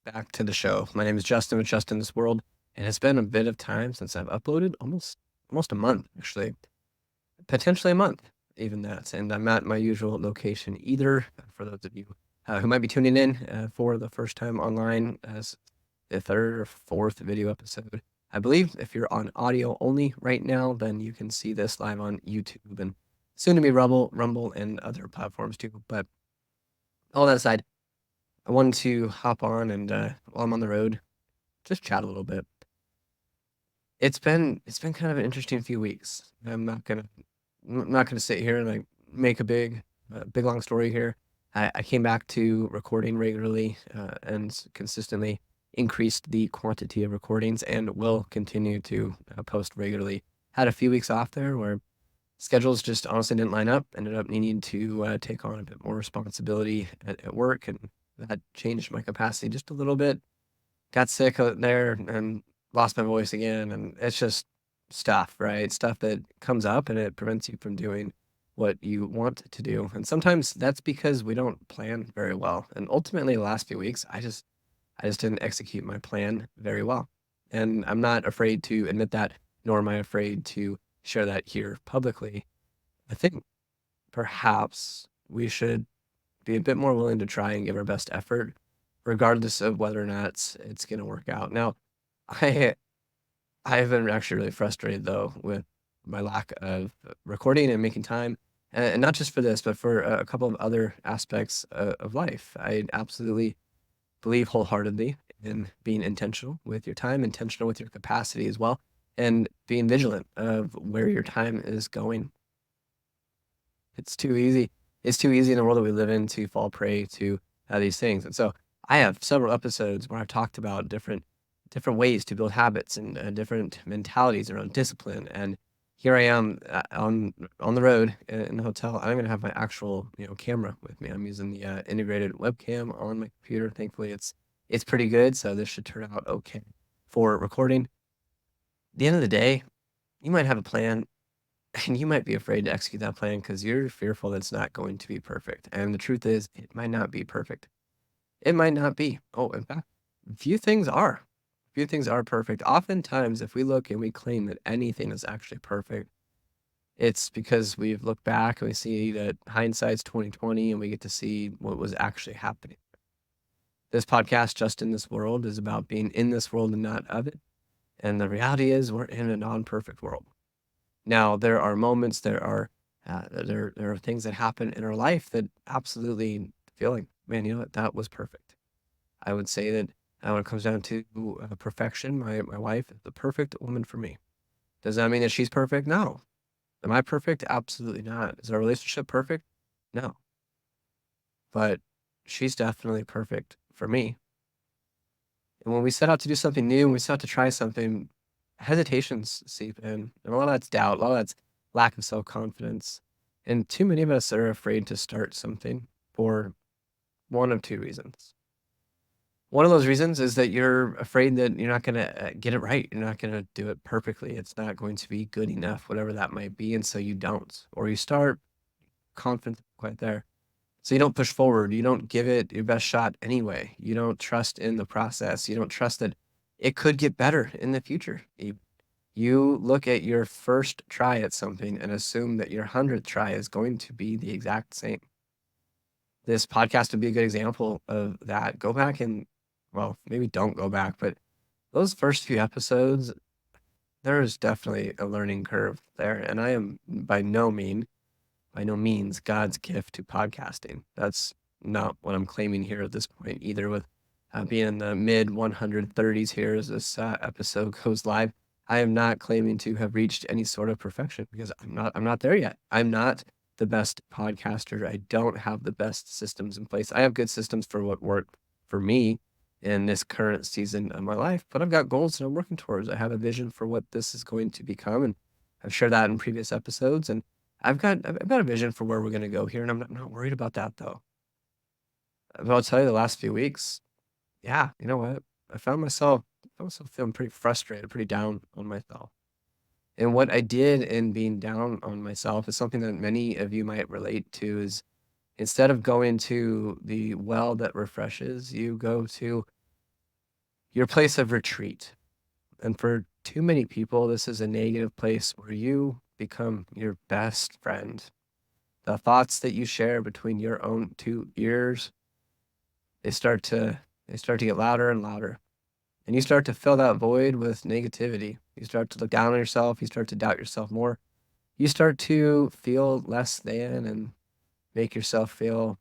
back to the show. My name is Justin with Justin This World, and it's been a bit of time since I've uploaded, almost a month actually, potentially a month, even that. And I'm at my usual location either. For those of you who might be tuning in for the first time online, as the third or fourth video episode. I believe if you're on audio only right now, then you can see this live on YouTube and soon to be Rumble, and other platforms too. But all that aside, I wanted to hop on and while I'm on the road, just chat a little bit. It's been kind of an interesting few weeks. I'm not gonna sit here and like make a big long story here. I came back to recording regularly and consistently increased the quantity of recordings and will continue to post regularly. Had a few weeks off there where schedules just honestly didn't line up. Ended up needing to take on a bit more responsibility at work, and that changed my capacity just a little bit. Got sick out there and lost my voice again, and it's just stuff, right? Stuff that comes up and it prevents you from doing what you want to do. And sometimes that's because we don't plan very well. And ultimately, the last few weeks, I just didn't execute my plan very well. And I'm not afraid to admit that, nor am I afraid to share that here publicly. I think perhaps we should be a bit more willing to try and give our best effort, regardless of whether or not it's going to work out. Now, I I've been actually really frustrated though with my lack of recording and making time, and not just for this, but for a couple of other aspects of life. I absolutely believe wholeheartedly in being intentional with your time, intentional with your capacity as well, and being vigilant of where your time is going. It's too easy. It's too easy in the world that we live in to fall prey to these things. And so I have several episodes where I've talked about different ways to build habits and different mentalities around discipline. And here I am on the road in the hotel. I'm gonna have my actual camera with me. I'm using the integrated webcam on my computer. Thankfully, it's pretty good, so this should turn out okay for recording. At the end of the day, you might have a plan and you might be afraid to execute that plan because you're fearful that it's not going to be perfect. And the truth is, it might not be perfect. It might not be. Oh, in fact, few things are. Few things are perfect. Oftentimes, if we look and we claim that anything is actually perfect, it's because we've looked back and we see that hindsight's 2020 and we get to see what was actually happening. This podcast, Just in This World, is about being in this world and not of it. And the reality is we're in a non-perfect world. Now, there are moments, there are things that happen in our life that absolutely feel like, man, you know what, that was perfect. I would say that when it comes down to perfection, my wife is the perfect woman for me. Does that mean that she's perfect? No. Am I perfect? Absolutely not. Is our relationship perfect? No. But she's definitely perfect for me. And when we set out to do something new, when we set out to try something, hesitations seep in. And a lot of that's doubt, a lot of that's lack of self confidence. And too many of us are afraid to start something for one of two reasons. One of those reasons is that you're afraid that you're not going to get it right. You're not going to do it perfectly. It's not going to be good enough, whatever that might be. And so you don't, or you start confident quite there. So you don't push forward. You don't give it your best shot anyway. You don't trust in the process. You don't trust that it could get better in the future. You look at your first try at something and assume that your 100th try is going to be the exact same. This podcast would be a good example of that. Go back and, well, maybe don't go back, but those first few episodes, there is definitely a learning curve there. And I am by no means God's gift to podcasting. That's not what I'm claiming here at this point either. With being in the mid 130s here as this episode goes live, I am not claiming to have reached any sort of perfection because I'm not there yet. I'm not the best podcaster. I don't have the best systems in place. I have good systems for what work for me in this current season of my life, but I've got goals that I'm working towards. I have a vision for what this is going to become, and I've shared that in previous episodes. And I've got a vision for where we're gonna go here, and I'm not worried about that though. But I'll tell you the last few weeks, yeah, you know what? I found myself feeling pretty frustrated, pretty down on myself. And what I did in being down on myself is something that many of you might relate to is instead of going to the well that refreshes, you go to your place of retreat. And for too many people, this is a negative place where you become your best friend. The thoughts that you share between your own two ears, they start to they start to get louder and louder. And you start to fill that void with negativity. You start to look down on yourself, you start to doubt yourself more. You start to feel less than and make yourself feel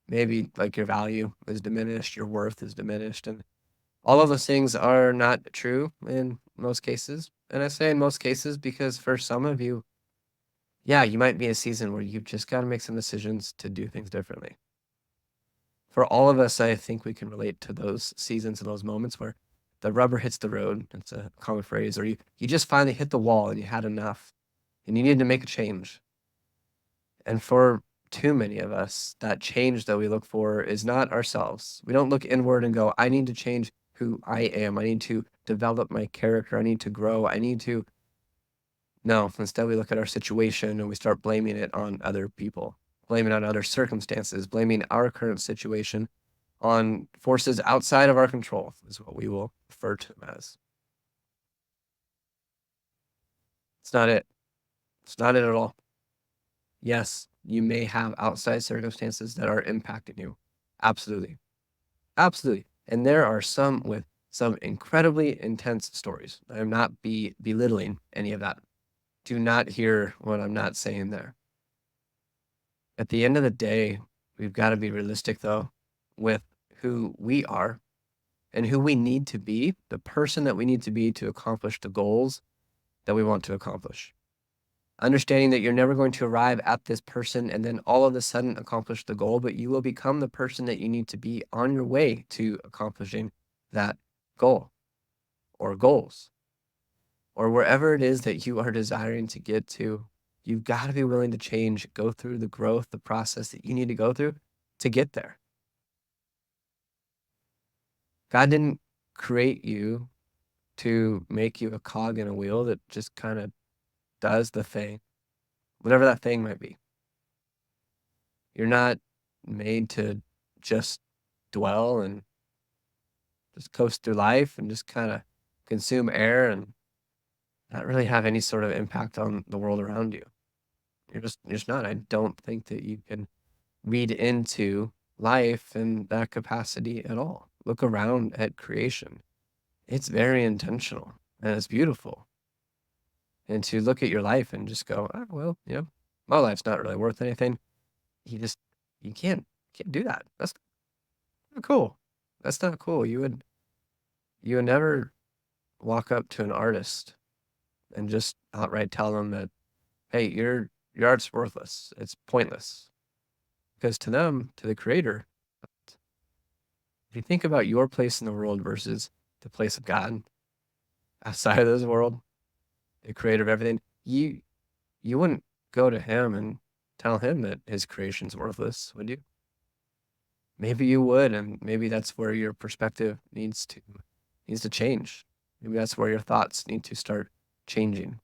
maybe like your value is diminished, your worth is diminished, and all of those things are not true in most cases. And I say in most cases because for some of you, yeah, you might be in a season where you've just got to make some decisions to do things differently. For all of us, I think we can relate to those seasons and those moments where the rubber hits the road. It's a common phrase, or you just finally hit the wall and you had enough and you needed to make a change. And for too many of us, that change that we look for is not ourselves. We don't look inward and go, I need to change who I am. I need to develop my character. I need to grow. I need to. No, instead, we look at our situation and we start blaming it on other people, blaming on other circumstances, blaming our current situation on forces outside of our control, is what we will refer to them as. It's not it. It's not it at all. Yes, you may have outside circumstances that are impacting you. Absolutely. Absolutely. And there are some with some incredibly intense stories. I'm not belittling any of that. Do not hear what I'm not saying there. At the end of the day, we've got to be realistic though with who we are and who we need to be, the person that we need to be to accomplish the goals that we want to accomplish. Understanding that you're never going to arrive at this person and then all of a sudden accomplish the goal, but you will become the person that you need to be on your way to accomplishing that goal or goals or wherever it is that you are desiring to get to. You've got to be willing to change, go through the growth, the process that you need to go through to get there. God didn't create you to make you a cog in a wheel that just kind of does the thing, whatever that thing might be. You're not made to just dwell and just coast through life and just kind of consume air and not really have any sort of impact on the world around you. You're just not. I don't think that you can read into life in that capacity at all. Look around at creation. It's very intentional and it's beautiful. And to look at your life and just go, oh, well, my life's not really worth anything. You just you can't do that. That's not cool. That's not cool. You would never walk up to an artist and just outright tell them that, hey, your art's worthless. It's pointless. Because to them, to the creator, if you think about your place in the world versus the place of God outside of this world, the creator of everything, you wouldn't go to him and tell him that his creation's worthless, would you? Maybe you would, and maybe that's where your perspective needs to change. Maybe that's where your thoughts need to start changing.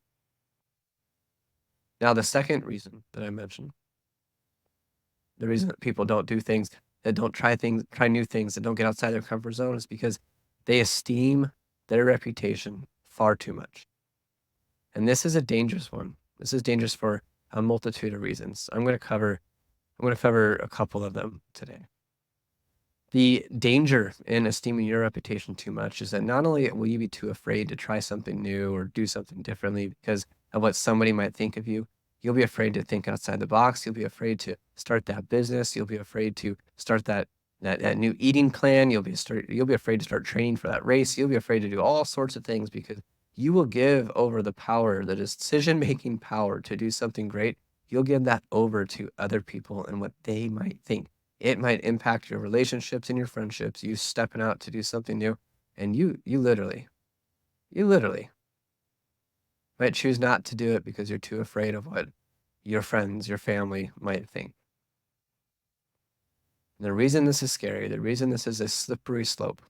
Now, the second reason that I mentioned, the reason that people don't do things, that don't try new things, that don't get outside their comfort zone is because they esteem their reputation far too much. And this is a dangerous one. This is dangerous for a multitude of reasons. I'm going to cover a couple of them today. The danger in esteeming your reputation too much is that not only will you be too afraid to try something new or do something differently because of what somebody might think of you, you'll be afraid to think outside the box. You'll be afraid to start that business. You'll be afraid to start that new eating plan. You'll be afraid to start training for that race. You'll be afraid to do all sorts of things because you will give over the power, the decision-making power to do something great. You'll give that over to other people and what they might think. It might impact your relationships and your friendships, you stepping out to do something new, and you literally might choose not to do it because you're too afraid of what your friends, your family might think. And the reason this is scary, the reason this is a slippery slope,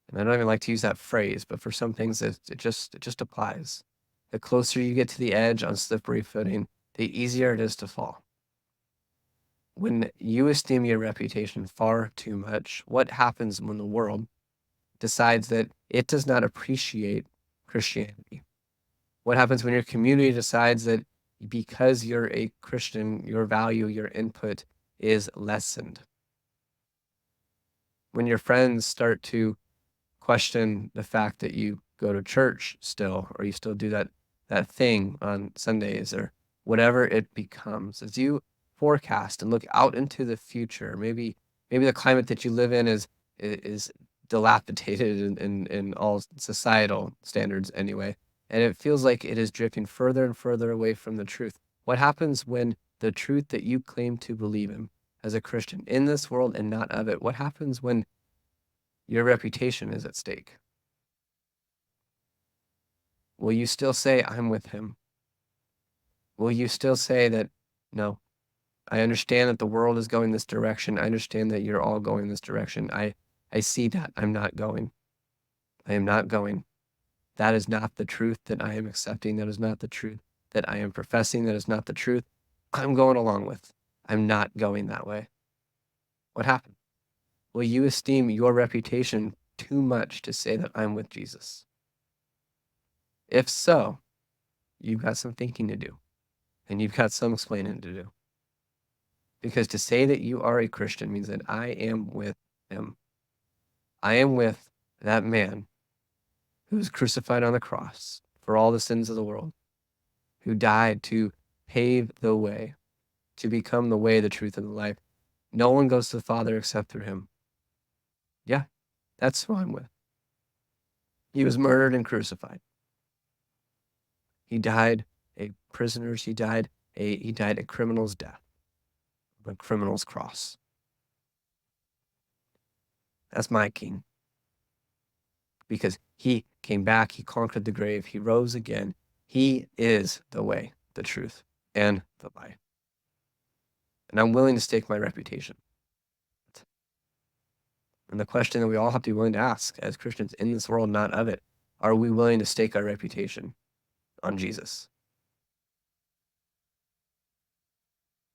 and I don't even like to use that phrase, but for some things it just applies. The closer you get to the edge on slippery footing, the easier it is to fall. When you esteem your reputation far too much, what happens when the world decides that it does not appreciate Christianity? What happens when your community decides that because you're a Christian, your value, your input is lessened? When your friends start to question the fact that you go to church still, or you still do that thing on Sundays, or whatever it becomes, as you forecast and look out into the future, maybe the climate that you live in is dilapidated in all societal standards anyway, and it feels like it is drifting further and further away from the truth. What happens when the truth that you claim to believe in as a Christian in this world and not of it? What happens when your reputation is at stake? Will you still say, I'm with him? Will you still say that, no, I understand that the world is going this direction. I understand that you're all going this direction. I see that. I'm not going. I am not going. That is not the truth that I am accepting. That is not the truth that I am professing. That is not the truth I'm going along with. I'm not going that way. What happened? Will you esteem your reputation too much to say that I'm with Jesus? If so, you've got some thinking to do, and you've got some explaining to do. Because to say that you are a Christian means that I am with him. I am with that man who was crucified on the cross for all the sins of the world, who died to pave the way, to become the way, the truth, and the life. No one goes to the Father except through him. Yeah, that's who I'm with. He was murdered and crucified. He died a prisoner's. He died a criminal's death, a criminal's cross. That's my king. Because he came back, he conquered the grave, he rose again. He is the way, the truth, and the life. And I'm willing to stake my reputation. And the question that we all have to be willing to ask as Christians in this world, not of it, are we willing to stake our reputation on Jesus?